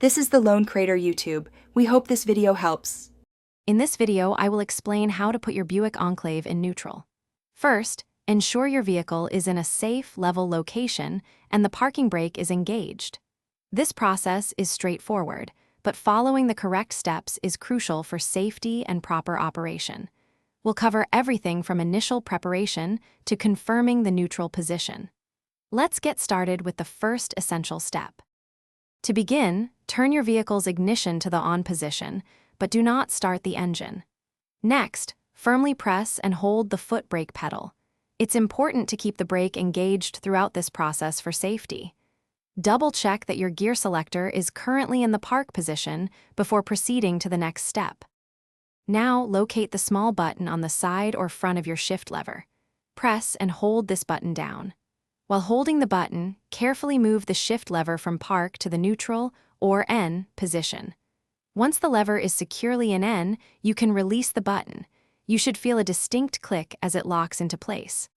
This is the Lone Crater YouTube. We hope this video helps. In this video, I will explain how to put your Buick Enclave in neutral. First, ensure your vehicle is in a safe, level location and the parking brake is engaged. This process is straightforward, but following the correct steps is crucial for safety and proper operation. We'll cover everything from initial preparation to confirming the neutral position. Let's get started with the first essential step. To begin, turn your vehicle's ignition to the on position, but do not start the engine. Next, firmly press and hold the foot brake pedal. It's important to keep the brake engaged throughout this process for safety. Double-check that your gear selector is currently in the park position before proceeding to the next step. Now, locate the small button on the side or front of your shift lever. Press and hold this button down. While holding the button, carefully move the shift lever from park to the neutral or N position. Once the lever is securely in N, you can release the button. You should feel a distinct click as it locks into place.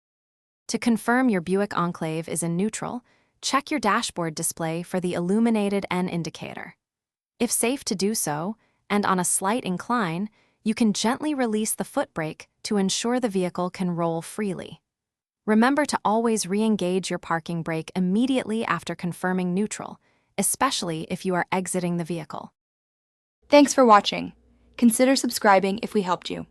To confirm your Buick Enclave is in neutral, check your dashboard display for the illuminated N indicator. If safe to do so, and on a slight incline, you can gently release the foot brake to ensure the vehicle can roll freely. Remember to always re-engage your parking brake immediately after confirming neutral, especially if you are exiting the vehicle. Thanks for watching. Consider subscribing if we helped you.